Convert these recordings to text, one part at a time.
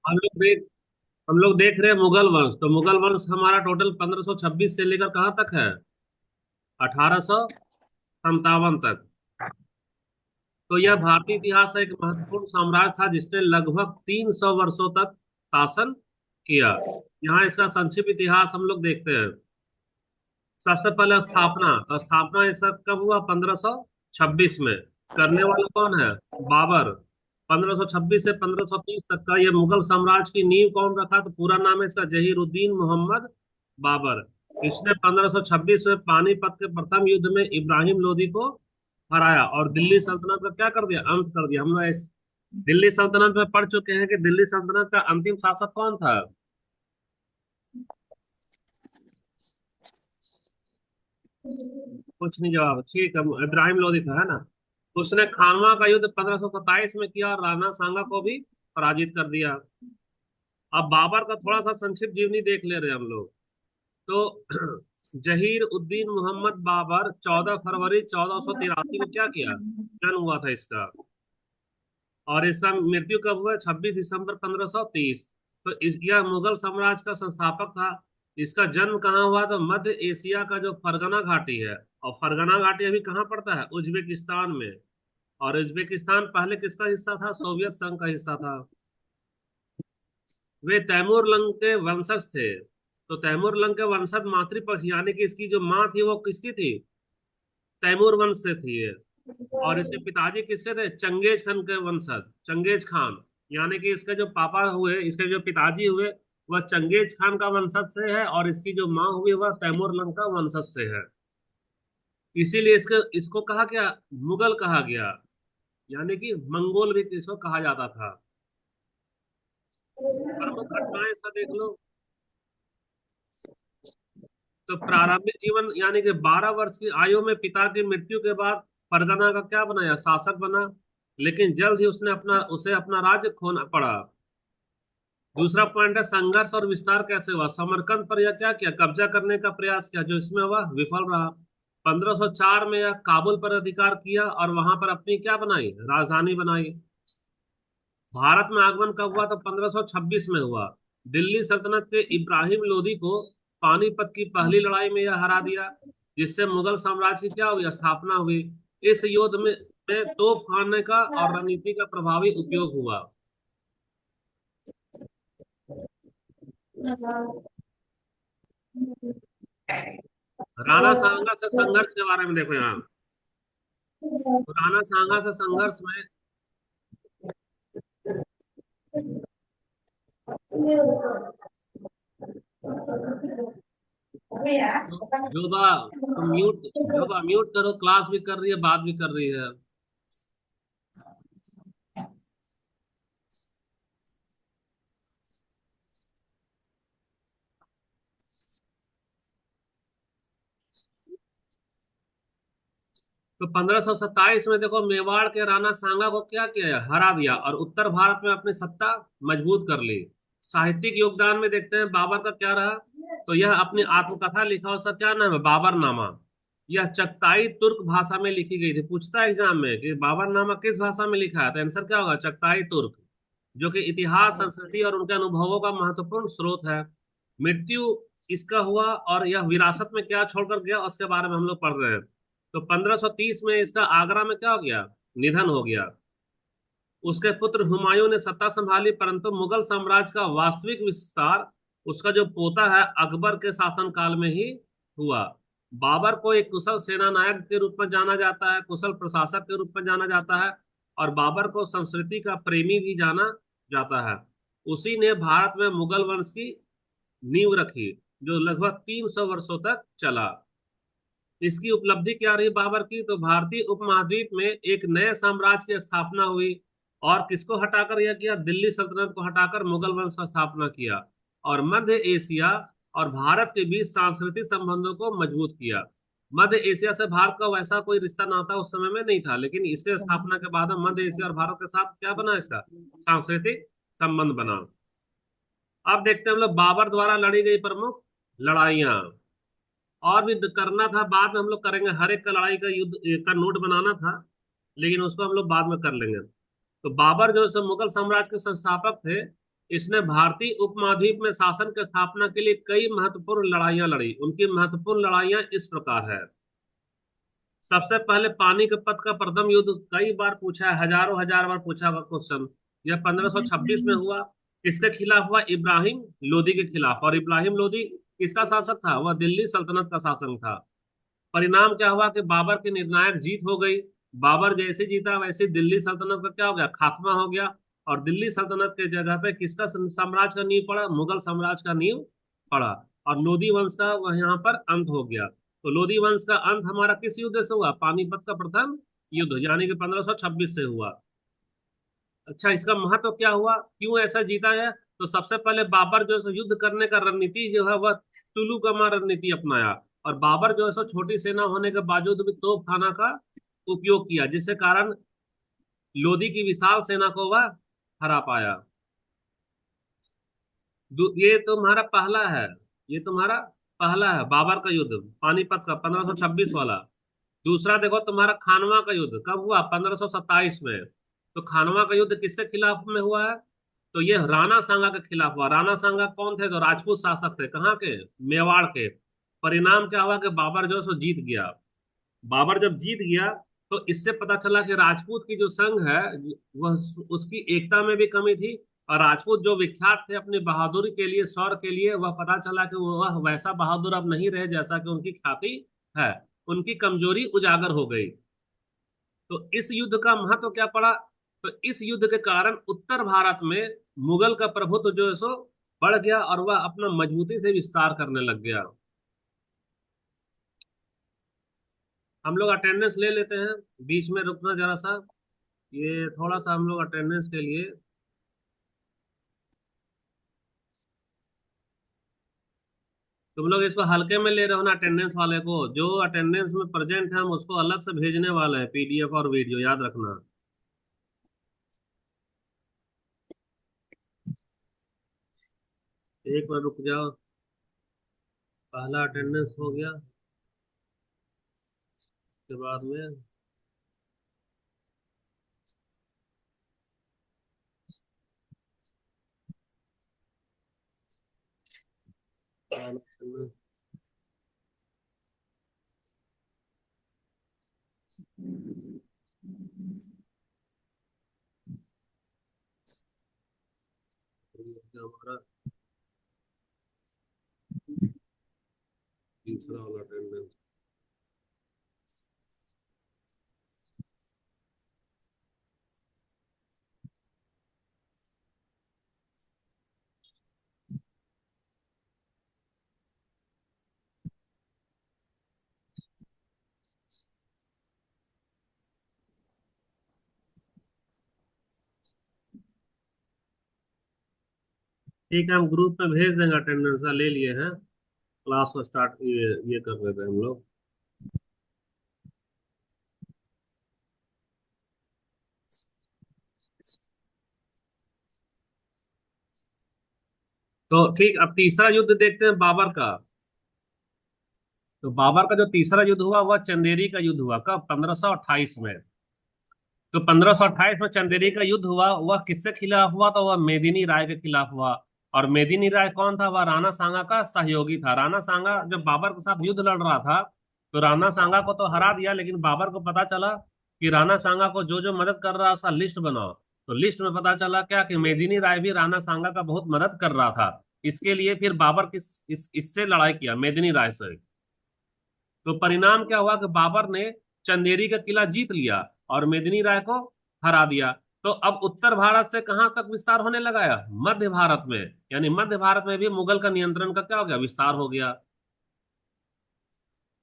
हम लोग देख रहे हैं मुगल वंश। तो मुगल वंश हमारा टोटल 1526 से लेकर कहाँ तक है? 1857 तक। तो यह भारतीय इतिहास का एक महत्वपूर्ण साम्राज्य था जिसने लगभग 300 वर्षों तक शासन किया। यहाँ इसका संक्षिप्त इतिहास हम लोग देखते हैं। सबसे पहले स्थापना, तो स्थापना इसका कब हुआ? 1526 में। करने वाला कौन है? बाबर। 1526 से 1530 तक का ये मुगल साम्राज्य की नींव कौन रखा? तो पूरा नाम है इसका जहीरुद्दीन मोहम्मद बाबर। इसने 1526 में पानीपत के प्रथम युद्ध में इब्राहिम लोदी को हराया और दिल्ली सल्तनत का क्या कर दिया? अंत कर दिया। हम लोग दिल्ली सल्तनत में पढ़ चुके हैं कि दिल्ली सल्तनत का अंतिम शासक कौन था? कुछ नहीं जवाब। ठीक है, इब्राहिम लोदी था, है ना। उसने खानवा का युद्ध 1527 में किया और राणा सांगा को भी पराजित कर दिया। अब बाबर का थोड़ा सा संक्षिप्त जीवनी देख ले रहे हैं हम लोग। तो जहीर उद्दीन मोहम्मद बाबर 14 फरवरी 1483 में क्या किया? जन्म हुआ था इसका। और इसका मृत्यु कब हुआ? 26 दिसंबर 1530। तो यह मुगल साम्राज्य का संस्थापक था। इसका जन्म कहाँ हुआ? तो मध्य एशिया का जो फरगना घाटी है। और फरगना घाटी अभी कहाँ पड़ता है? उज्बेकिस्तान में। और उज्बेकिस्तान पहले किसका हिस्सा था? सोवियत संघ का हिस्सा था। वे तैमूर लंग के वंशज थे। तो तैमूर लंग के वंशज मातृपक्ष यानी कि इसकी जो माँ थी वो किसकी थी? तैमूर वंश से थी ये। और इसके पिताजी किसके थे? चंगेज खान के वंशज, चंगेज खान। यानी कि इसके जो पापा हुए, इसके जो पिताजी हुए, वह चंगेज खान का वंशज से है और इसकी जो माँ हुई वह तैमूर लंग का वंशज से है। इसीलिए इसको इसको कहा गया, मुगल कहा गया। यानी कि मंगोल भी इसको कहा जाता था। प्रमुख घटनाएं इसका देख लो। तो प्रारंभिक जीवन यानी कि 12 वर्ष की आयु में पिता की मृत्यु के बाद परगना का क्या बनाया? शासक बना। लेकिन जल्द ही उसे अपना राज्य खोना पड़ा। दूसरा पॉइंट है संघर्ष और विस्तार कैसे हुआ। समरकंद पर यह क्या किया? कब्जा करने का प्रयास किया, जो इसमें वह विफल रहा। 1504 में यह काबुल पर अधिकार किया और वहां पर अपनी क्या बनाई? राजधानी बनाई। भारत में आगमन कब हुआ? तो 1526 में हुआ। दिल्ली सल्तनत के इब्राहिम लोदी को पानीपत की पहली लड़ाई में यह हरा दिया, जिससे मुगल साम्राज्य की क्या हुई? स्थापना हुई। इस युद्ध में तोप खाने का और रणनीति का प्रभावी उपयोग हुआ। राणा सांगा से संघर्ष के बारे में देखो यहाँ। तो राणा सांगा से संघर्ष में जोबा, तुम म्यूट, जोबा म्यूट करो। क्लास भी कर रही है, बात भी कर रही है। तो 1527 में देखो मेवाड़ के राणा सांगा को क्या किया? हरा दिया और उत्तर भारत में अपनी सत्ता मजबूत कर ली। साहित्यिक योगदान में देखते हैं बाबर का क्या रहा। तो यह अपनी आत्मकथा लिखा, उसका क्या नाम है? बाबरनामा। यह चगताई तुर्क भाषा में लिखी गई थी। पूछता है एग्जाम में कि बाबरनामा किस भाषा में लिखा है, तो आंसर क्या होगा? चगताई तुर्क। जो कि इतिहास, संस्कृति और उनके अनुभवों का महत्वपूर्ण स्रोत है। मृत्यु इसका हुआ और यह विरासत में क्या छोड़कर गया उसके बारे में हम लोग पढ़ रहे हैं। तो 1530 में इसका आगरा में क्या हो गया? निधन हो गया। उसके पुत्र हुमायूं ने सत्ता संभाली, परंतु मुगल साम्राज्य का वास्तविक विस्तार उसका जो पोता है अकबर के शासनकाल में ही हुआ। बाबर को एक कुशल सेना नायक के रूप में जाना जाता है, कुशल प्रशासक के रूप में जाना जाता है। और बाबर को संस्कृति का प्रेमी भी जाना जाता है। उसी ने भारत में मुगल वंश की नींव रखी, जो लगभग 300 वर्षों तक चला। इसकी उपलब्धि क्या रही बाबर की? तो भारतीय उपमहाद्वीप में एक नए साम्राज्य की स्थापना हुई। और किसको हटाकर यह किया? दिल्ली सल्तनत को हटाकर मुगल वंश का स्थापना किया। और मध्य एशिया और भारत के बीच सांस्कृतिक संबंधों को मजबूत किया। मध्य एशिया से भारत का वैसा कोई रिश्ता नाता उस समय में नहीं था, लेकिन इसके स्थापना के बाद मध्य एशिया और भारत के साथ क्या बना? इसका सांस्कृतिक संबंध बना। अब देखते हैं हम लोग बाबर द्वारा लड़ी गई प्रमुख लड़ाइयां। और भी करना था, बाद में हम लोग करेंगे। हर एक का लड़ाई का युद्ध का नोट बनाना था, लेकिन उसको हम लोग बाद में कर लेंगे। तो बाबर जो मुगल साम्राज्य के संस्थापक थे, इसने भारतीय उपमहाद्वीप में शासन की स्थापना के लिए कई महत्वपूर्ण लड़ाइयां लड़ी। उनकी महत्वपूर्ण लड़ाइयां इस प्रकार है। सबसे पहले पानीपत का प्रथम युद्ध कई बार पूछा है, हजारों हजार बार पूछा हुआ क्वेश्चन। यह 1526 में हुआ। किसके खिलाफ हुआ? इब्राहिम लोदी के खिलाफ। और इब्राहिम लोदी किसका शासक था? वह दिल्ली सल्तनत का शासक था। परिणाम क्या हुआ कि बाबर की निर्णायक जीत हो गई। बाबर जैसे जीता वैसे दिल्ली सल्तनत का क्या हो गया? खात्मा हो गया। और दिल्ली सल्तनत के जगह पे किसका साम्राज्य का नींव पड़ा? मुगल साम्राज्य का नींव पड़ा। और लोधी वंश का वह यहाँ पर अंत हो गया। तो लोधी वंश का अंत हमारा किस युद्ध से हुआ? पानीपत का प्रथम युद्ध, यानी कि 1526 से हुआ। अच्छा, इसका महत्व क्या हुआ, क्यों ऐसा जीता है? तो सबसे पहले बाबर जो है सो युद्ध करने का रणनीति जो है वह तुलुकमा रणनीति अपनाया। और बाबर जो है सो छोटी सेना होने के बावजूद भी तोप खाना का उपयोग किया, जिसके कारण लोदी की विशाल सेना को वह हरा पाया। ये तुम्हारा पहला है। ये तुम्हारा पहला है बाबर का युद्ध, पानीपत का 1526 वाला। दूसरा देखो तुम्हारा खानवा का युद्ध कब हुआ? 1527 में। तो खानवा का युद्ध किसके खिलाफ में हुआ है? तो ये राणा सांगा के खिलाफ हुआ। राणा सांगा कौन थे? तो राजपूत शासक थे। कहाँ के? मेवाड़ के। परिणाम क्या हुआ कि बाबर जो है सो जीत गया। बाबर जब जीत गया तो इससे पता चला कि राजपूत की जो संघ है वह उसकी एकता में भी कमी थी। और राजपूत जो विख्यात थे अपनी बहादुरी के लिए, शौर्य के लिए, वह पता चला कि वह वैसा बहादुर अब नहीं रहे जैसा कि उनकी ख्याति है। उनकी कमजोरी उजागर हो गई। तो इस युद्ध का महत्व क्या पड़ा? तो इस युद्ध के कारण उत्तर भारत में मुगल का प्रभुत्व जो है सो बढ़ गया और वह अपना मजबूती से विस्तार करने लग गया। हम लोग अटेंडेंस ले लेते हैं, बीच में रुकना जरा सा। ये थोड़ा सा हम लोग अटेंडेंस के लिए, तुम लोग इसको हल्के में ले रहे हो ना अटेंडेंस वाले को? जो अटेंडेंस में प्रेजेंट है हम उसको अलग से भेजने वाले हैं, पीडीएफ और वीडियो, याद रखना। एक बार रुक जाओ। पहला अटेंडेंस हो गया, उसके बाद में हमारा तीसरा वाला अटेंडेंस। ठीक है, हम ग्रुप में भेज देंगे, अटेंडेंस का ले लिए हैं। क्लास को स्टार्ट ये कर रहे थे हम लोग। तो ठीक, अब तीसरा युद्ध देखते हैं बाबर का। तो बाबर का जो तीसरा युद्ध हुआ वह चंदेरी का युद्ध हुआ। कब? 1528 में। तो 1528 में चंदेरी का युद्ध हुआ, वह किसके खिलाफ हुआ? तो वह मेदिनी राय के खिलाफ हुआ। और मेदिनी राय कौन था? वह राणा सांगा का सहयोगी था। राणा सांगा जब बाबर के साथ युद्ध लड़ रहा था तो राणा सांगा को तो हरा दिया, लेकिन बाबर को पता चला कि राणा सांगा को जो जो मदद कर रहा है उसका लिस्ट बनाओ। तो लिस्ट में पता चला क्या कि मेदिनी राय भी राणा सांगा का बहुत मदद कर रहा था। इसके लिए फिर बाबर इससे लड़ाई किया, मेदिनी राय से। तो परिणाम क्या हुआ कि बाबर ने चंदेरी का किला जीत लिया और मेदिनी राय को हरा दिया। तो अब उत्तर भारत से कहां तक विस्तार होने लगा है? मध्य भारत में। यानी मध्य भारत में भी मुगल का नियंत्रण का क्या हो गया? विस्तार हो गया।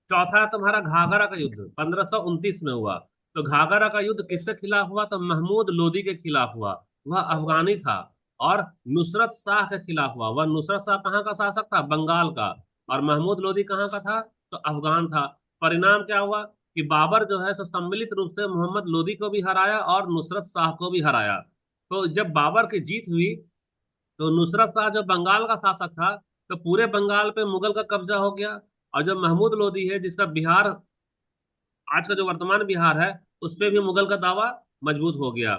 चौथा है तुम्हारा घाघरा का युद्ध, 1529 में हुआ। तो घाघरा का युद्ध किसके खिलाफ हुआ? तो महमूद लोदी के खिलाफ हुआ। वह अफगानी था। और नुसरत शाह के खिलाफ हुआ। वह नुसरत शाह कहाँ का शासक था? बंगाल का। और महमूद लोदी कहाँ का था? तो अफगान था। परिणाम क्या हुआ कि बाबर जो है सो सम्मिलित रूप से मोहम्मद लोदी को भी हराया और नुसरत शाह को भी हराया। तो जब बाबर की जीत हुई तो नुसरत शाह जो बंगाल का शासक था, तो पूरे बंगाल पे मुगल का कब्जा हो गया। और जो महमूद लोदी है जिसका बिहार, आज का जो वर्तमान बिहार है, उस पे भी मुगल का दावा मजबूत हो गया।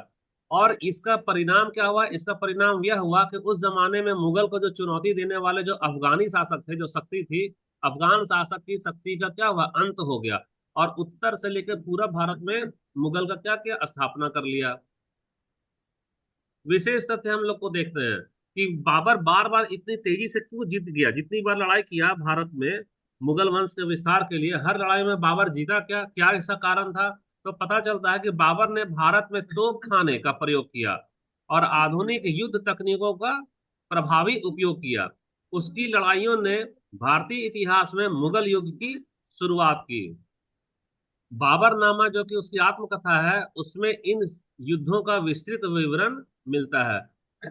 और इसका परिणाम क्या हुआ? इसका परिणाम यह हुआ कि उस जमाने में मुगल को जो चुनौती देने वाले जो अफगानी शासक थे, जो शक्ति थी, अफगान शासक की शक्ति का क्या हुआ? अंत हो गया। और उत्तर से लेकर पूरा भारत में मुगल का क्या किया? स्थापना कर लिया। विशेष तथ्य हम लोग को देखते हैं कि बाबर बार बार इतनी तेजी से क्यों जीत गया? जितनी बार लड़ाई किया भारत में मुगल वंश के विस्तार के लिए, हर लड़ाई में बाबर जीता। क्या क्या इसका कारण था? तो पता चलता है कि बाबर ने भारत में तोप खाने का प्रयोग किया और आधुनिक युद्ध तकनीकों का प्रभावी उपयोग किया। उसकी लड़ाइयों ने भारतीय इतिहास में मुगल युग की शुरुआत की। बाबरनामा जो कि उसकी आत्मकथा है, उसमें इन युद्धों का विस्तृत विवरण मिलता है।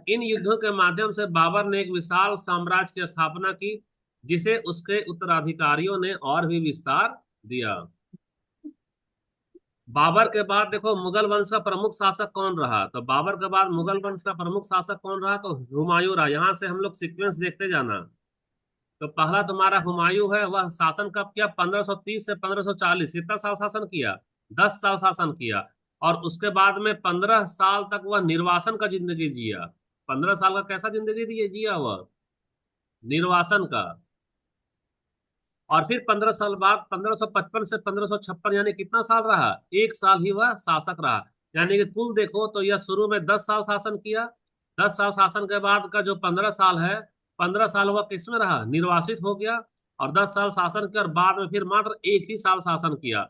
इन युद्धों के माध्यम से बाबर ने एक विशाल साम्राज्य की स्थापना की, जिसे उसके उत्तराधिकारियों ने और भी विस्तार दिया। बाबर के बाद देखो मुगल वंश का प्रमुख शासक कौन रहा? तो बाबर के बाद मुगल वंश का प्रमुख शासक कौन रहा? तो हुमायूं रहा। यहाँ से हम लोग सीक्वेंस देखते जाना। तो पहला तुम्हारा हुमायूं है। वह शासन कब किया? 1530 से 1540। कितना साल शासन किया? 10 साल शासन किया। और उसके बाद में 15 साल तक वह निर्वासन का जिंदगी जिया। 15 साल का कैसा जिंदगी जिया वह? निर्वासन का। और फिर 15 साल बाद 1555 से 1556, यानी कितना साल रहा? 1 साल ही वह शासक रहा। यानी कि कुल देखो तो यह शुरू में 10 साल शासन किया। 10 साल शासन के बाद का जो 15 साल है, 15 साल वह किसमें रहा? निर्वासित हो गया। और 10 साल शासन किया और बाद में फिर मात्र 1 ही साल शासन किया।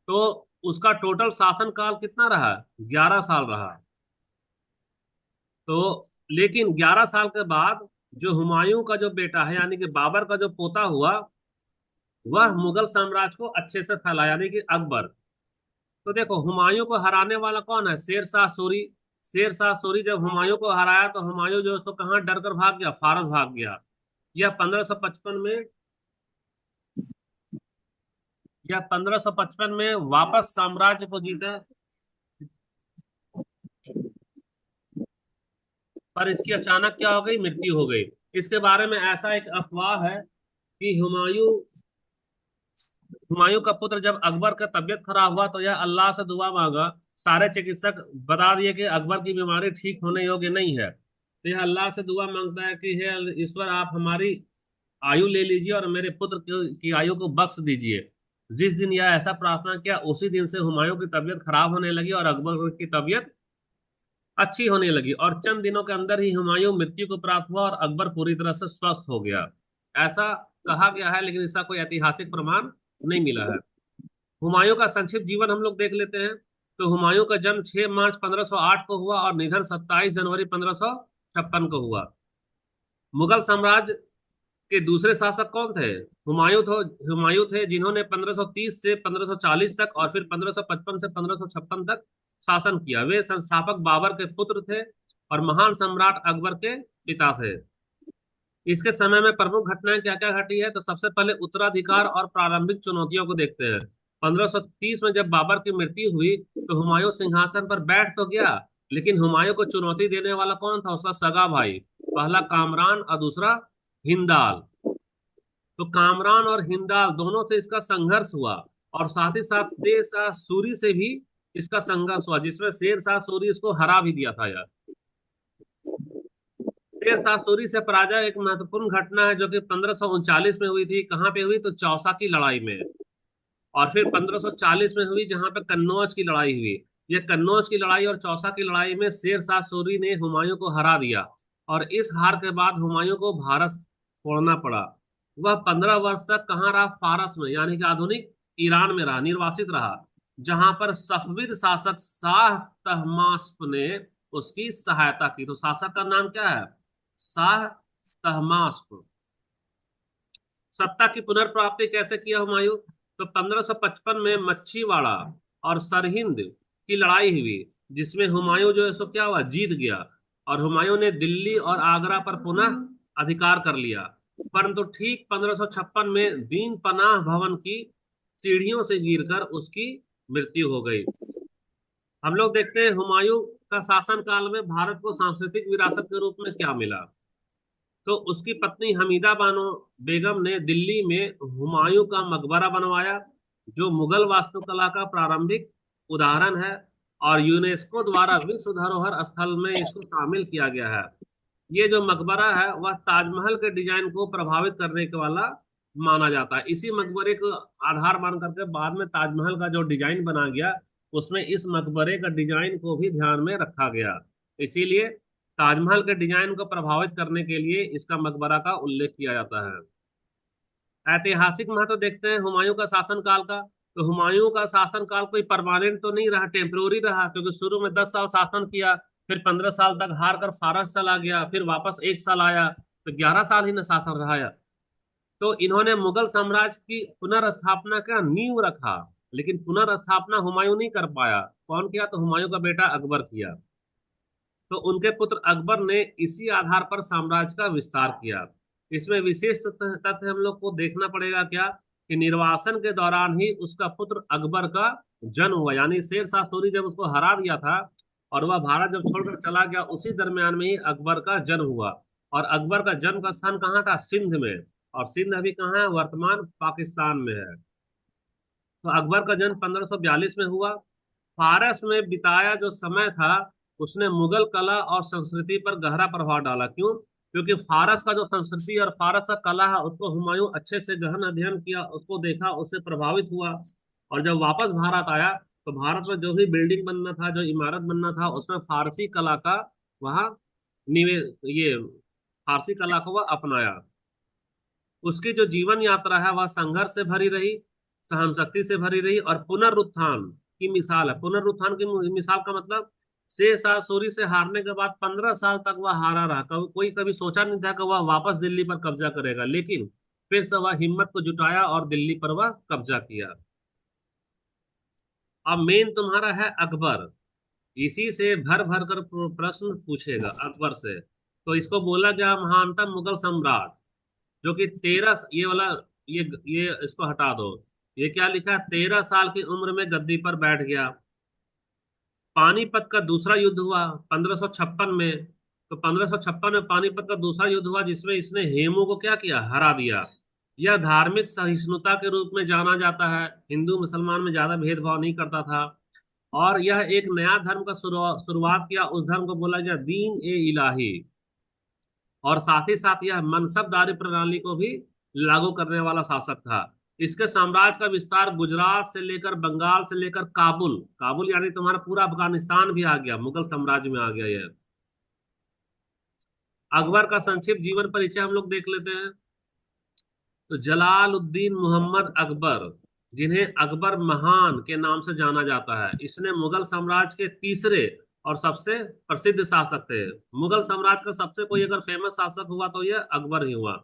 तो उसका टोटल शासन काल कितना रहा? 11 साल रहा। तो लेकिन 11 साल के बाद जो हुमायूं का जो बेटा है, यानी कि बाबर का जो पोता हुआ, वह मुगल साम्राज्य को अच्छे से फैलाया, यानी कि अकबर। तो देखो हुमायूं को हराने वाला कौन है? शेर शाह सूरी। शेर शाह सूरी जब हुमायूं को हराया तो हुमायूं जो है उसको कहाँ डर कर भाग गया? फारस भाग गया। यह 1555 में यह 1555 में वापस साम्राज्य को जीता। पर इसकी अचानक क्या हो गई? मृत्यु हो गई। इसके बारे में ऐसा एक अफवाह है कि हुमायूं का पुत्र जब अकबर का तबीयत खराब हुआ तो यह अल्लाह से दुआ मांगा। सारे चिकित्सक बता दिए कि अकबर की बीमारी ठीक होने योग्य नहीं है। तो यह अल्लाह से दुआ मांगता है कि हे ईश्वर, आप हमारी आयु ले लीजिए और मेरे पुत्र की आयु को बख्श दीजिए। जिस दिन यह ऐसा प्रार्थना किया, उसी दिन से हुमायूं की तबीयत खराब होने लगी और अकबर की तबीयत अच्छी होने लगी। और चंद दिनों के अंदर ही हुमायूं मृत्यु को प्राप्त हुआ और अकबर पूरी तरह से स्वस्थ हो गया। ऐसा कहा गया है, लेकिन इसका कोई ऐतिहासिक प्रमाण नहीं मिला है। हुमायूं का संक्षिप्त जीवन हम लोग देख लेते हैं। तो हुमायूं का जन्म 6 मार्च 1508 को हुआ और निधन 27 जनवरी 1556 को हुआ। मुगल साम्राज्य के दूसरे शासक कौन थे? हुमायूं थे, जिन्होंने 1530 से 1540 तक और फिर 1555 से 1556 तक शासन किया। वे संस्थापक बाबर के पुत्र थे और महान सम्राट अकबर के पिता थे। इसके समय में प्रमुख घटनाएं क्या क्या घटी है? तो सबसे पहले उत्तराधिकार और प्रारंभिक चुनौतियों को देखते हैं। 1530 में जब बाबर की मृत्यु हुई तो हुमायूं सिंहासन पर बैठ तो गया, लेकिन हुमायूं को चुनौती देने वाला कौन था? उसका सगा भाई, पहला कामरान और दूसरा हिंदाल। तो कामरान और हिंदाल दोनों से इसका संघर्ष हुआ। और साथ ही साथ शेर शाह सूरी से भी इसका संघर्ष हुआ, जिसमें शेर शाह सूरी इसको हरा भी दिया था यार। शेर शाह सूरी से पराजय एक महत्वपूर्ण घटना है, जो कि 1539 में हुई थी। कहाँ पे हुई? तो चौसा की लड़ाई में। और फिर 1540 में हुई, जहां पे कन्नौज की लड़ाई हुई। ये कन्नौज की लड़ाई और चौसा की लड़ाई में शेर शाह सूरी ने हुमायूं को हरा दिया। और इस हार के बाद हुमायूं को भारत छोड़ना पड़ा। वह 15 वर्ष तक कहाँ रहा? फारस में, यानी कि आधुनिक ईरान में रहा, निर्वासित रहा। जहां पर सफविद शासक शाह तहमास्प ने उसकी सहायता की। तो शासक का नाम क्या है? शाह तहमास्प। सत्ता की पुनर्प्राप्ति कैसे किया हुमायूं? तो 1555 में मच्छीवाड़ा और सरहिंद की लड़ाई हुई, जिसमें हुमायूं जो है सो क्या हुआ? जीत गया। और हुमायूं ने दिल्ली और आगरा पर पुनः अधिकार कर लिया। परंतु ठीक 1556 में दीन पनाह भवन की सीढ़ियों से गिरकर उसकी मृत्यु हो गई। हम लोग देखते हैं हुमायूं का शासन काल में भारत को सांस्कृतिक विरासत के रूप में क्या मिला। तो उसकी पत्नी हमीदा बानो बेगम ने दिल्ली में हुमायूं का मकबरा बनवाया, जो मुगल वास्तुकला का प्रारंभिक उदाहरण है। और यूनेस्को द्वारा विश्व धरोहर स्थल में इसको शामिल किया गया है। ये जो मकबरा है वह ताजमहल के डिजाइन को प्रभावित करने के वाला माना जाता है। इसी मकबरे को आधार मान करके बाद में ताजमहल का जो डिजाइन बना गया, उसमें इस मकबरे का डिजाइन को भी ध्यान में रखा गया। इसीलिए ताजमहल के डिजाइन को प्रभावित करने के लिए इसका मकबरा का उल्लेख किया जाता है। ऐतिहासिक महत्व देखते हैं हुमायूं का शासनकाल का। तो हुमायूं का शासनकाल कोई परमानेंट तो नहीं रहा, टेम्प्रोरी रहा, क्योंकि शुरू में 10 साल शासन किया, फिर 15 साल तक हार कर फारस चला गया, फिर वापस 1 साल आया, तो 11 साल ही न शासन रहा है। तो इन्होंने मुगल साम्राज्य की पुनर्स्थापना का नींव रखा, लेकिन पुनर्स्थापना हुमायूं नहीं कर पाया। कौन किया? तो हुमायूं का बेटा अकबर किया। तो उनके पुत्र अकबर ने इसी आधार पर साम्राज्य का विस्तार किया। इसमें विशेष तथ्य हम लोग को देखना पड़ेगा क्या, कि निर्वासन के दौरान ही उसका पुत्र अकबर का जन्म हुआ। यानी शेर शाह सूरी जब उसको हरा दिया था और वह भारत जब छोड़कर चला गया, उसी दरमियान में ही अकबर का जन्म हुआ। और अकबर का जन्म का स्थान कहाँ था? सिंध में। और सिंध अभी कहाँ है? वर्तमान पाकिस्तान में है। तो अकबर का जन्म 1542 में हुआ। फारस में बिताया जो समय था, उसने मुगल कला और संस्कृति पर गहरा प्रभाव डाला। क्यों? क्योंकि फारस का जो संस्कृति और फारस का कला है, उसको हुमायूं अच्छे से गहन अध्ययन किया, उसको देखा, उससे प्रभावित हुआ। और जब वापस भारत आया, तो भारत में जो भी बिल्डिंग बनना था, जो इमारत बनना था, उसमें फारसी कला का वहाँ निवेश, ये फारसी कला को वह अपनाया। उसकी जो जीवन यात्रा है वह संघर्ष से भरी रही, सहनशक्ति से भरी रही, और पुनरुत्थान की मिसाल है। पुनरुत्थान की मिसाल का मतलब, शेरशाह सूरी से हारने के बाद 15 साल तक वह हारा रहा। कोई कभी सोचा नहीं था कि वह वापस दिल्ली पर कब्जा करेगा, लेकिन फिर से वह हिम्मत को जुटाया और दिल्ली पर वह कब्जा किया। अब मेन तुम्हारा है अकबर। इसी से भर भर कर प्रश्न पूछेगा अकबर से। तो इसको बोला गया महानतम मुगल सम्राट, जो कि 13, ये वाला, ये इसको हटा दो। ये क्या लिखा है? 13 साल की उम्र में गद्दी पर बैठ गया। पानीपत का दूसरा युद्ध हुआ 1556 में। तो 1556 में पानीपत का दूसरा युद्ध हुआ, जिसमें इसने हेमू को क्या किया? हरा दिया। यह धार्मिक सहिष्णुता के रूप में जाना जाता है। हिंदू मुसलमान में ज्यादा भेदभाव नहीं करता था। और यह एक नया धर्म का शुरुआत किया। उस धर्म को बोला गया दीन ए इलाही। और साथ ही साथ यह मनसबदारी प्रणाली को भी लागू करने वाला शासक था। इसके साम्राज्य का विस्तार गुजरात से लेकर बंगाल से लेकर काबुल, काबुल यानी तुम्हारा पूरा अफगानिस्तान भी आ गया, मुगल साम्राज्य में आ गया यह। अकबर का संक्षिप्त जीवन परिचय हम लोग देख लेते हैं। तो जलालुद्दीन मोहम्मद अकबर, जिन्हें अकबर महान के नाम से जाना जाता है, इसने मुगल साम्राज्य के तीसरे और सबसे प्रसिद्ध शासक थे। मुगल साम्राज्य का सबसे कोई अगर फेमस शासक हुआ तो यह अकबर ही हुआ।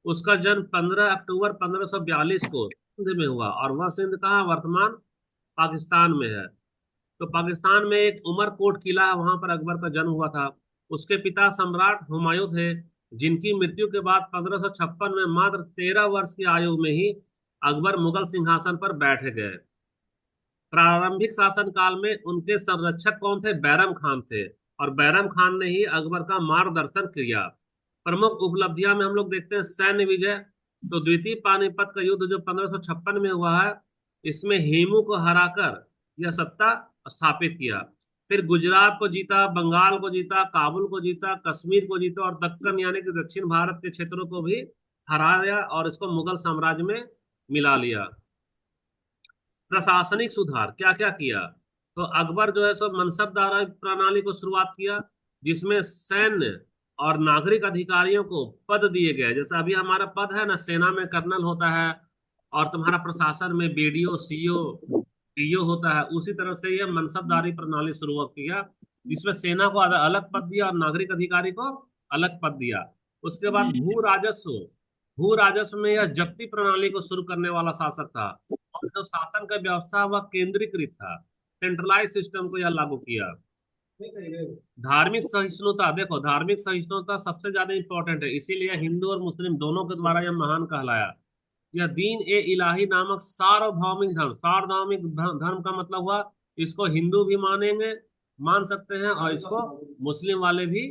उसका जन्म 15 अक्टूबर 1542 को सिंध में हुआ, और वह सिंध कहाँ? वर्तमान पाकिस्तान में है। तो पाकिस्तान में एक उमरकोट किला है, वहां पर अकबर का जन्म हुआ था। उसके पिता सम्राट हुमायूं थे, जिनकी मृत्यु के बाद 1556 में मात्र 13 वर्ष की आयु में ही अकबर मुगल सिंहासन पर बैठ गए। प्रारंभिक शासन काल में उनके संरक्षक कौन थे? बैरम खान थे। और बैरम खान ने ही अकबर का मार्गदर्शन किया। प्रमुख उपलब्धियां में हम लोग देखते हैं सैन्य विजय। तो द्वितीय पानीपत का युद्ध जो 1556 में हुआ है, इसमें हेमू को हराकर यह सत्ता स्थापित किया। फिर गुजरात को जीता, बंगाल को जीता, काबुल को जीता, कश्मीर को जीता, और दक्कन यानी कि दक्षिण भारत के क्षेत्रों को भी हराया और इसको मुगल साम्राज्य में मिला लिया। प्रशासनिक सुधार क्या क्या किया? तो अकबर जो है सो मनसबदारी प्रणाली को शुरुआत किया, जिसमें सैन्य और नागरिक अधिकारियों को पद दिए गए। जैसे अभी हमारा पद है ना, सेना में कर्नल होता है, और तुम्हारा प्रशासन में बीडीओ सीओ पीओ होता है, उसी तरह से यह मनसबदारी प्रणाली शुरू किया, जिसमें सेना को अलग पद दिया और नागरिक अधिकारी को अलग पद दिया। उसके बाद भू राजस्व में यह जब्ती प्रणाली को शुरू करने वाला शासक था। और जो शासन का व्यवस्था वह केंद्रीकृत था, सेंट्रलाइज सिस्टम को यह लागू किया। धार्मिक सहिष्णुता, देखो धार्मिक सहिष्णुता सबसे ज्यादा इंपॉर्टेंट है, इसीलिए हिंदू और मुस्लिम दोनों के द्वारा यह महान कहलाया। यह दीन ए इलाही नामक सार्वभौमिक धर्म, सार्वभौमिक धर्म का मतलब हुआ इसको हिंदू भी मानेंगे, मान सकते हैं, और इसको मुस्लिम वाले भी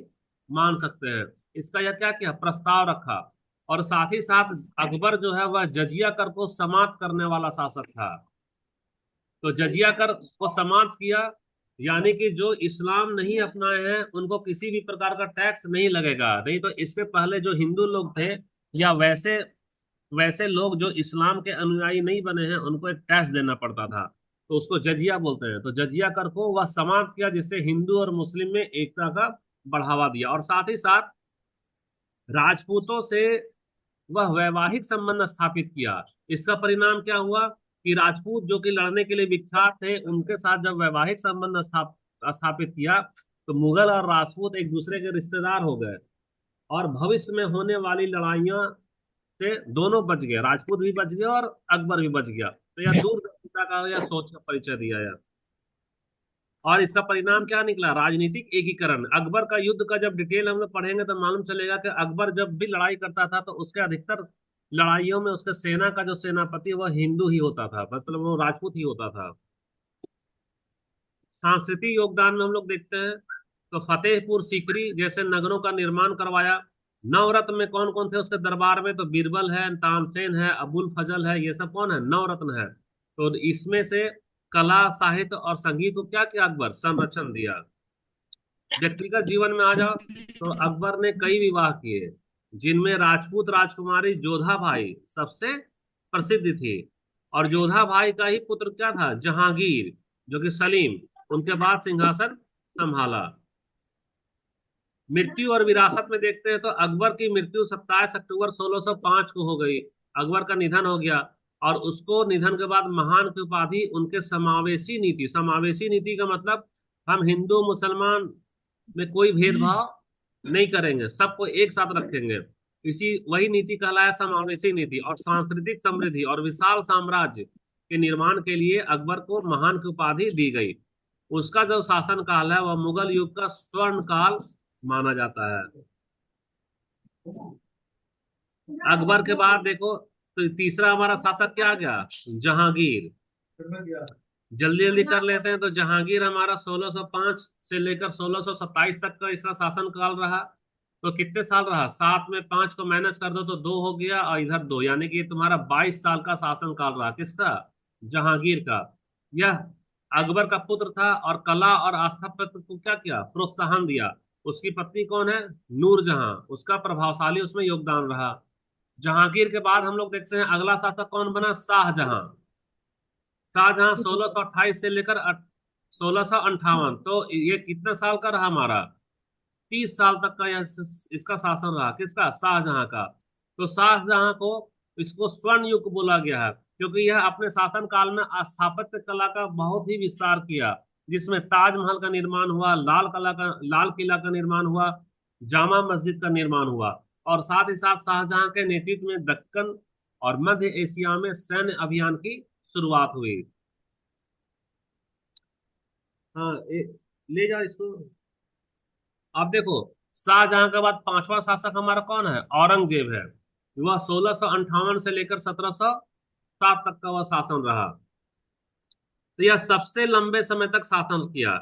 मान सकते हैं। इसका यह क्या किया? प्रस्ताव रखा। और साथ ही साथ अकबर जो है वह जजिया कर को समाप्त करने वाला शासक था। तो जजिया कर को समाप्त किया, यानी कि जो इस्लाम नहीं अपनाए हैं उनको किसी भी प्रकार का टैक्स नहीं लगेगा। नहीं तो इसके पहले जो हिंदू लोग थे या वैसे वैसे लोग जो इस्लाम के अनुयायी नहीं बने हैं उनको एक टैक्स देना पड़ता था। तो उसको जजिया बोलते हैं। तो जजिया कर को वह समाप्त किया, जिससे हिंदू और मुस्लिम में एकता का बढ़ावा दिया। और साथ ही साथ राजपूतों से वह वैवाहिक संबंध स्थापित किया। इसका परिणाम क्या हुआ कि राजपूत जो कि लड़ने के लिए विख्यात थे, उनके साथ जब वैवाहिक संबंध स्थापित किया तो मुगल और राजपूत एक दूसरे के रिश्तेदार हो गए। और भविष्य में होने वाली लड़ाइयां से दोनों बच गए, राजपूत भी बच गए और अकबर भी बच गया। तो यह दूरदर्शिता का यह सोच का परिचय दिया यह। और इसका परिणाम क्या निकला? राजनीतिक एकीकरण। अकबर का युद्ध का जब डिटेल हम लोग पढ़ेंगे तो मालूम चलेगा कि अकबर जब भी लड़ाई करता था तो उसके अधिकतर लड़ाइयों में उसके सेना का जो सेनापति वह हिंदू ही होता था, मतलब वो राजपूत ही होता था। सांस्कृतिक योगदान में हम लोग देखते हैं तो फतेहपुर सीकरी जैसे नगरों का निर्माण करवाया। नवरत्न में कौन कौन थे उसके दरबार में? तो बीरबल है, तानसेन है, अबुल फजल है, ये सब कौन है? नवरत्न है। तो इसमें से कला, साहित्य और संगीत को क्या किया? अकबर संरक्षण दिया। व्यक्तिगत जीवन में आ जाओ तो अकबर ने कई विवाह किए, जिनमें राजपूत राजकुमारी जोधा भाई सबसे प्रसिद्ध थी। और जोधा भाई का ही पुत्र क्या था? जहांगीर, जो कि सलीम, उनके बाद सिंहासन संभाला। मृत्यु और विरासत में देखते हैं तो अकबर की मृत्यु 27 अक्टूबर 1605 को हो गई। अकबर का निधन हो गया। और उसको निधन के बाद महान की उपाधि उनके समावेशी नीति का मतलब हम हिंदू मुसलमान में कोई भेदभाव नहीं करेंगे, सबको एक साथ रखेंगे। इसी वही नीति कहलाया समावेशी नीति। और सांस्कृतिक समृद्धि और विशाल साम्राज्य के निर्माण के लिए अकबर को महान की उपाधि दी गई। उसका जो शासन काल है वह मुगल युग का स्वर्ण काल माना जाता है। अकबर के बाद देखो तो तीसरा हमारा शासक क्या आ गया? जहांगीर। जल्दी जल्दी कर लेते हैं। तो जहांगीर हमारा 1605 से लेकर 1627 तक का इसका शासन काल रहा। तो कितने साल रहा? सात में पांच को माइनस कर दो तो दो हो गया, और इधर दो, यानी कि तुम्हारा 22 साल का शासन काल रहा। किसका? जहांगीर का। यह अकबर का पुत्र था और कला और स्थापत्य को क्या किया? प्रोत्साहन दिया। उसकी पत्नी कौन है? नूरजहां। उसका प्रभावशाली उसमें योगदान रहा। जहांगीर के बाद हम लोग देखते हैं अगला शासक कौन बना? शाहजहां। शाहजहां 1628 से लेकर 1658, तो ये कितने साल का रहा हमारा? 30 साल तक का यह इसका शासन रहा। किसका? शाहजहां का। तो शाहजहां को इसको स्वर्ण युग बोला गया है, क्योंकि यह अपने शासन काल में स्थापत्य कला का बहुत ही विस्तार किया, जिसमें ताजमहल का निर्माण हुआ, लाल किला का निर्माण हुआ, जामा मस्जिद का निर्माण हुआ। और साथ ही साथ शाहजहां के नेतृत्व में दक्कन और मध्य एशिया में सैन्य अभियान की शुरुआत हुई। हाँ, ले जाओ इसको। अब देखो, शाहजहां के बाद पांचवा शासक हमारा कौन है? औरंगजेब है। वह 1658 से लेकर 1707 तक का वह शासन रहा। तो यह सबसे लंबे समय तक शासन किया।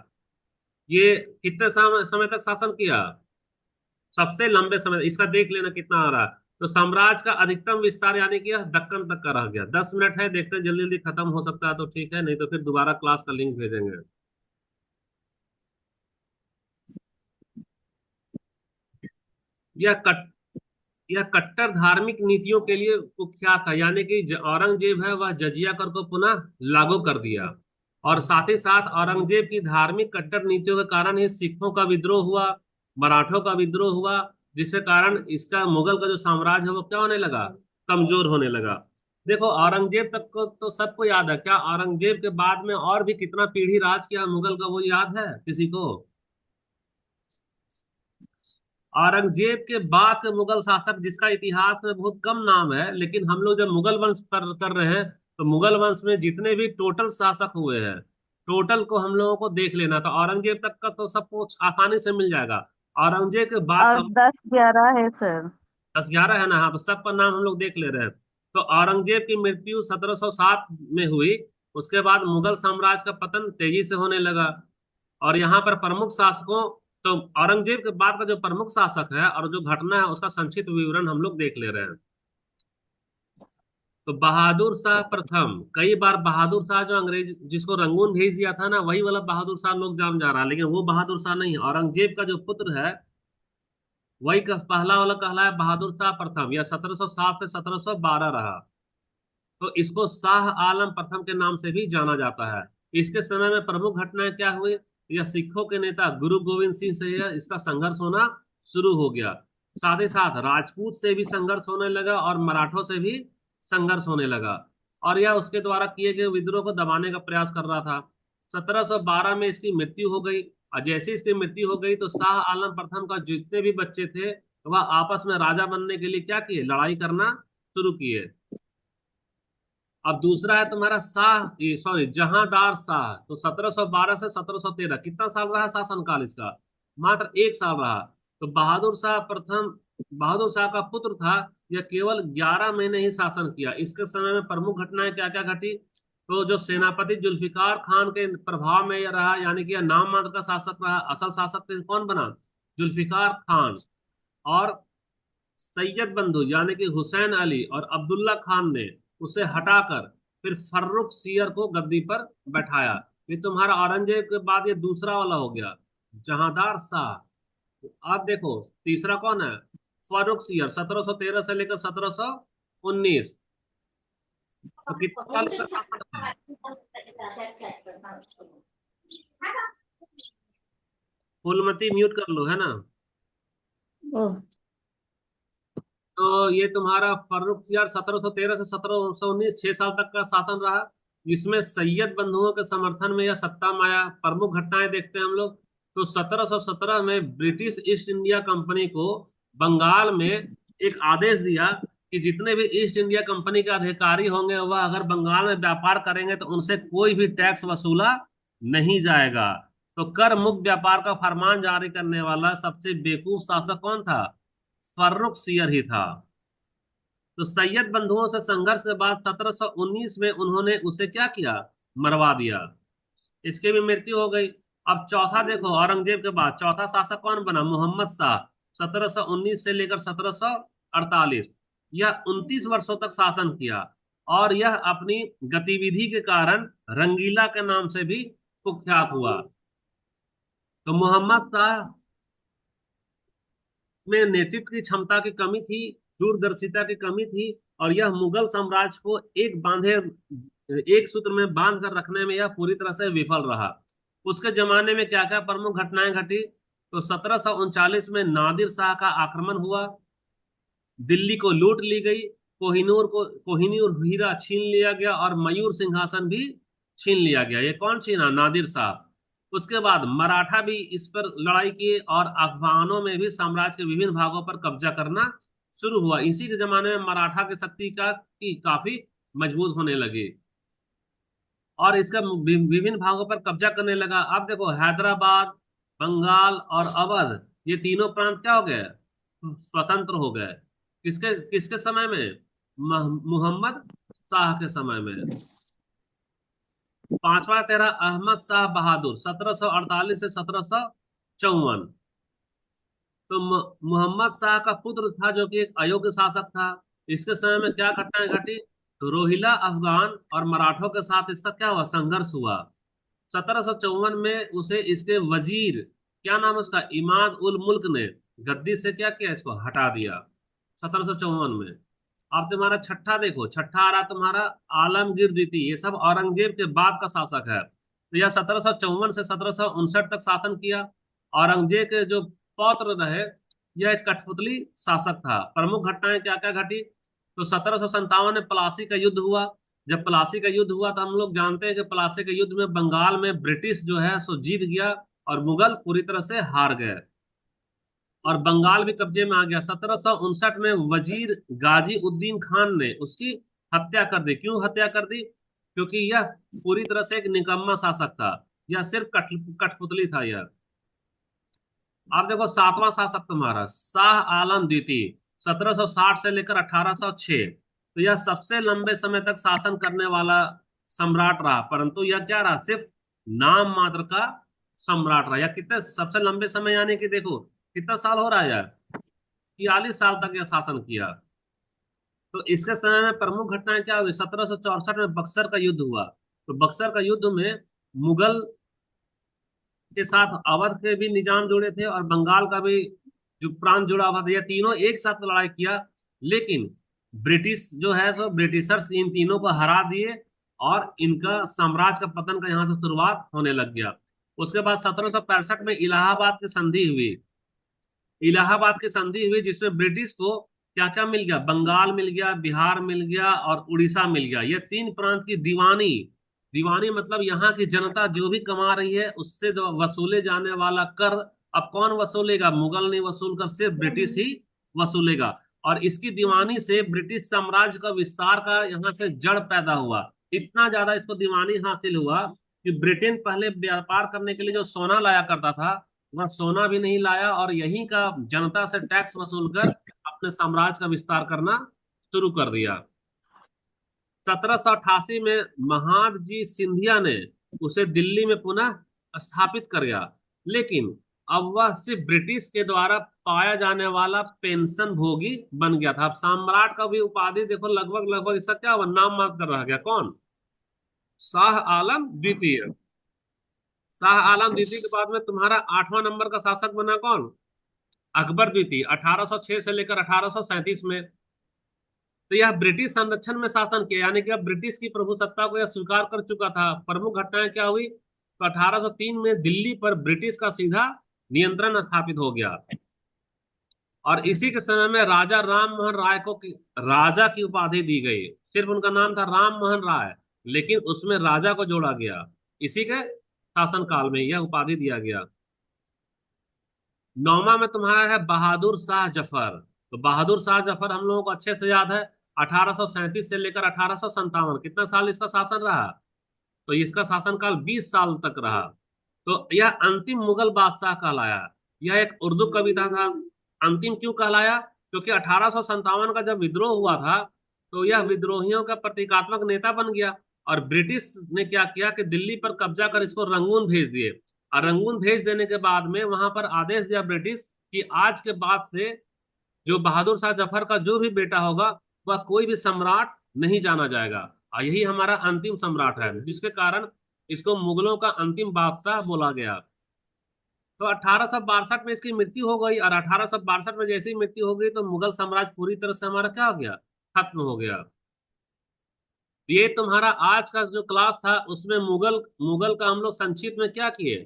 ये कितने समय तक शासन किया? सबसे लंबे समय। इसका देख लेना कितना आ रहा है। तो साम्राज्य का अधिकतम विस्तार यानी कि यह दक्कन तक का रह गया। 10 मिनट है, देखते हैं जल्दी जल्दी खत्म हो सकता है तो ठीक है, नहीं तो फिर दोबारा क्लास का लिंक भेजेंगे। यह कट यह कट्टर धार्मिक नीतियों के लिए कुख्यात था, यानी कि औरंगजेब है वह जजिया कर को पुनः लागू कर दिया। और साथ ही साथ औरंगजेब की धार्मिक कट्टर नीतियों के कारण ही सिखों का विद्रोह हुआ, मराठों का विद्रोह हुआ, जिसके कारण इसका मुगल का जो साम्राज्य है वो क्या होने लगा? कमजोर होने लगा। देखो, औरंगजेब तक को तो सबको याद है। क्या औरंगजेब के बाद में और भी कितना पीढ़ी राज किया मुगल का, वो याद है किसी को? औरंगजेब के बाद के मुगल शासक जिसका इतिहास में बहुत कम नाम है, लेकिन हम लोग जब मुगल वंश पर कर रहे हैं तो मुगल वंश में जितने भी टोटल शासक हुए हैं, टोटल को हम लोगों को देख लेना। तो औरंगजेब तक का तो सब कुछ आसानी से मिल जाएगा। औरंगजेब के बाद और का 10-11 है सर। 10-11 है ना? हाँ, तो सबका नाम हम लोग देख ले रहे हैं। तो औरंगजेब की मृत्यु 1707 में हुई। उसके बाद मुगल साम्राज्य का पतन तेजी से होने लगा। और यहाँ पर प्रमुख शासकों, तो औरंगजेब के बाद का जो प्रमुख शासक है और जो घटना है उसका संक्षिप्त विवरण हम लोग देख ले रहे हैं। तो बहादुर शाह प्रथम, कई बार बहादुर शाह जो अंग्रेज जिसको रंगून भेज दिया था ना, वही वाला बहादुर शाह लोग जान जा रहा है, लेकिन वो बहादुर शाह नहीं है। औरंगजेब का जो पुत्र है वही पहला वाला कहलाया बहादुर शाह प्रथम। यह 1707 से 1712 रहा। तो इसको शाह आलम प्रथम के नाम से भी जाना जाता है। इसके समय में प्रमुख घटनाएं क्या हुई? यह सिखों के नेता गुरु गोविंद सिंह से इसका संघर्ष होना शुरू हो गया। साथ ही साथ राजपूत से भी संघर्ष होने लगा और मराठों से भी संघर्ष होने लगा। और यह उसके द्वारा किए गए विद्रोह को दबाने का प्रयास कर रहा था। 1712 में इसकी मृत्यु हो गई। और जैसे इसकी मृत्यु हो गई तो शाह आलम प्रथम का जितने भी बच्चे थे वह आपस में राजा बनने के लिए क्या किए? लड़ाई करना शुरू किए। अब दूसरा है तुम्हारा शाह, सॉरी, जहांदार शाह। तो 1712 से 1713 कितना साल रहा शासनकाल इसका? मात्र 1 साल रहा। तो बहादुर शाह प्रथम, बहादुर शाह का पुत्र था। यह केवल 11 महीने ही शासन किया। इसके समय में प्रमुख घटनाएं क्या क्या घटी? तो जो सेनापति जुल्फिकार खान के प्रभाव में यह रहा, यानी कि यह नाम मात्र का शासक रहा, असल शासक तो कौन बना? जुल्फिकार खान। और सैयद बंधु यानी कि हुसैन अली और अब्दुल्ला खान ने उसे हटाकर फिर फर्रुख सियर को गद्दी पर बैठाया। ये तुम्हारा औरंगजेब के बाद ये दूसरा वाला हो गया, जहांदार शाह। आप देखो तीसरा कौन है? फर्रुख सियर, 1713 से लेकर 1719। तो कितने साल का शासन था? फुलमती म्यूट कर लो, है ना? ओ, तो ये तुम्हारा फर्रुख सियार 1713 से 1719, 6 साल तक का शासन रहा। जिसमें सैयद बंधुओं के समर्थन में यह सत्ता में आया। प्रमुख घटनाएं देखते हैं हम लोग। तो 1717 में ब्रिटिश ईस्ट इंडिया कंपनी को बंगाल में एक आदेश दिया कि जितने भी ईस्ट इंडिया कंपनी के अधिकारी होंगे वह अगर बंगाल में व्यापार करेंगे तो उनसे कोई भी टैक्स वसूला नहीं जाएगा। तो कर मुक्त व्यापार का फरमान जारी करने वाला सबसे बेवकूफ शासक कौन था? फर्रुख सियर ही था। तो सैयद बंधुओं से संघर्ष के बाद 1719 में उन्होंने उसे क्या किया? मरवा दिया। इसकी भी मृत्यु हो गई। अब चौथा देखो, औरंगजेब के बाद चौथा शासक कौन बना? मोहम्मद शाह। 1719 से लेकर 1748, यह 29 वर्षों तक शासन किया। और यह अपनी गतिविधि के कारण रंगीला के नाम से भी कुख्यात हुआ। तो मोहम्मद शाह में नेतृत्व की क्षमता की कमी थी, दूरदर्शिता की कमी थी। और यह मुगल साम्राज्य को एक सूत्र में बांध कर रखने में यह पूरी तरह से विफल रहा। उसके जमाने में क्या क्या प्रमुख घटनाएं घटी? तो 1739 में नादिर शाह का आक्रमण हुआ। दिल्ली को लूट ली गई। कोहिनूर हीरा छीन लिया गया और मयूर सिंहासन भी छीन लिया गया। ये कौन छीना? नादिर शाह। उसके बाद मराठा भी इस पर लड़ाई किए और अफगानों में भी साम्राज्य के विभिन्न भागों पर कब्जा करना शुरू हुआ। इसी के जमाने में मराठा की शक्ति की काफी मजबूत होने लगी और इसका विभिन्न भागों पर कब्जा करने लगा। अब देखो हैदराबाद, बंगाल और अवध, ये तीनों प्रांत क्या हो गए? स्वतंत्र हो गए। किसके किसके समय में? मुहम्मद शाह के समय में। पांचवा तेरा अहमद शाह बहादुर, 1748 से 1754। तो मोहम्मद शाह का पुत्र था जो कि एक अयोग्य शासक था। इसके समय में क्या घटनाएं घटी? तो रोहिला अफगान और मराठों के साथ इसका क्या हुआ? संघर्ष हुआ। 1754 में उसे इसके वजीर, क्या नाम है उसका, इमाद उल मुल्क ने गद्दी से क्या किया? इसको हटा दिया 1754 में। अब तुम्हारा छठा देखो, छठा आ रहा तुम्हारा आलमगीर द्वितीय। ये सब औरंगजेब के बाद का शासक है। तो यह 1754 से 1759 तक शासन किया। औरंगजेब के जो पौत्र रहे, यह एक कठपुतली शासक था। प्रमुख घटनाएं क्या क्या घटी? तो 1757 में प्लासी का युद्ध हुआ। जब प्लासी का युद्ध हुआ तो हम लोग जानते हैं कि प्लासी के युद्ध में बंगाल में ब्रिटिश जो है सो जीत गया और मुगल पूरी तरह से हार गए और बंगाल भी कब्जे में आ गया। 1759 में वजीर गाजी उद्दीन खान ने उसकी हत्या कर दी। क्यों हत्या कर दी? क्योंकि यह पूरी तरह से एक निकम्मा शासक था। यह सिर्फ कठपुतली था यह। आप देखो सातवां शासक तुम्हारा शाह आलम द्वितीय, 1760 से लेकर 1806। तो यह सबसे लंबे समय तक शासन करने वाला सम्राट रहा, परंतु यह क्या रहा? सिर्फ नाम मात्र का सम्राट रहा। यह कितने सबसे लंबे समय, यानी कि देखो कितना साल हो रहा है यार, 42 साल तक यह शासन किया। तो इसके समय में प्रमुख घटनाएं क्या हुई? 1764 में बक्सर का युद्ध हुआ। तो बक्सर का युद्ध में मुगल के साथ अवध के भी निजाम जुड़े थे और बंगाल का भी जो प्रांत जुड़ा हुआ था, ये तीनों एक साथ लड़ाई किया। लेकिन ब्रिटिश जो है सो ब्रिटिशर्स इन तीनों को हरा दिए और इनका साम्राज्य का पतन का यहाँ से शुरुआत होने लग गया। उसके बाद 1765 में इलाहाबाद की संधि हुई। इलाहाबाद की संधि हुई जिसमें ब्रिटिश को क्या क्या मिल गया? बंगाल मिल गया, बिहार मिल गया और उड़ीसा मिल गया। ये तीन प्रांत की दीवानी, दीवानी मतलब यहाँ की जनता जो भी कमा रही है उससे जो वसूले जाने वाला कर, अब कौन वसूलेगा? मुगल नहीं वसूल कर, सिर्फ ब्रिटिश ही वसूलेगा। और इसकी दीवानी से ब्रिटिश साम्राज्य का विस्तार का यहाँ से जड़ पैदा हुआ। इतना ज्यादा इसको दीवानी हासिल हुआ कि ब्रिटेन पहले व्यापार करने के लिए जो सोना लाया करता था, वह सोना भी नहीं लाया और यहीं का जनता से टैक्स वसूल कर अपने साम्राज्य का विस्तार करना शुरू कर दिया। 1788 में महादजी सिंधिया ने उसे दिल्ली में पुनः स्थापित कर गया। लेकिन अब वह सिर्फ ब्रिटिश के द्वारा पाया जाने वाला पेंशन भोगी बन गया था। अब सम्राट का भी उपाधि देखो, लगभग लगभग इसका क्या हुआ? नाम मात्र रह गया। कौन? शाह आलम द्वितीय। शाह आलम द्वितीय के बाद में तुम्हारा 8वां नंबर का शासक बना कौन? अकबर द्वितीय, 1806 से लेकर 1837 में। तो यह ब्रिटिश संरक्षण में शासन किया, यानी कि अब ब्रिटिश की प्रभुसत्ता को यह स्वीकार कर चुका था। प्रमुख घटनाएं क्या हुई? तो 1803 में दिल्ली पर ब्रिटिश का सीधा नियंत्रण स्थापित हो गया। और इसी के समय में राजा राम मोहन राय को राजा की उपाधि दी गई। सिर्फ उनका नाम था राम मोहन राय, लेकिन उसमें राजा को जोड़ा गया। इसी के शासन काल में यह उपाधि दिया गया। 9वां में तुम्हारा है बहादुर शाह जफर। तो बहादुर शाह जफर हम लोगों को अच्छे से याद है, 1837 से लेकर 1857, कितना साल इसका शासन रहा? तो इसका शासनकाल 20 साल तक रहा। तो यह अंतिम मुगल बादशाह कहलाया। यह एक उर्दू कविता था। अंतिम क्यों कहलाया? क्योंकि 1857 का जब विद्रोह हुआ था तो यह विद्रोहियों का प्रतीकात्मक नेता बन गया। और ब्रिटिश ने क्या किया कि दिल्ली पर कब्जा कर इसको रंगून भेज दिए। और रंगून भेज देने के बाद में वहां पर आदेश दिया ब्रिटिश कि आज के बाद से जो बहादुर शाह जफर का जो भी बेटा होगा वह कोई भी सम्राट नहीं जाना जाएगा। और यही हमारा अंतिम सम्राट है, जिसके कारण इसको मुगलों का अंतिम बादशाह बोला गया। तो 1862 में इसकी मृत्यु हो गई और 1862 में जैसे ही मृत्यु हो गई तो मुगल साम्राज्य पूरी तरह से हमारा क्या हो गया? खत्म हो गया। ये तुम्हारा आज का जो क्लास था उसमें मुगल मुगल का हम लोग संक्षिप्त में क्या किए?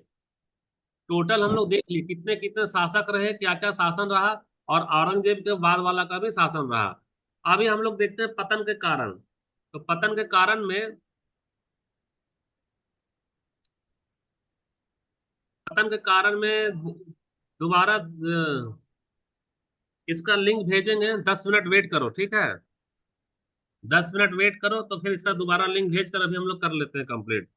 टोटल हम लोग देख लिए कितने कितने शासक रहे, क्या क्या शासन रहा, और औरंगजेब के बाद वाला का भी शासन रहा। अभी हम लोग देखते हैं पतन के कारण। तो पतन के कारण में, पतन के कारण में दोबारा इसका लिंक भेजेंगे। 10 मिनट वेट करो, ठीक है? 10 मिनट वेट करो तो फिर इसका दोबारा लिंक भेज कर अभी हम लोग कर लेते हैं कंप्लीट।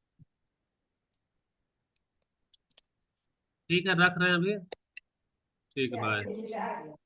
ठीक है, रख रहे हैं अभी। ठीक है, बाय।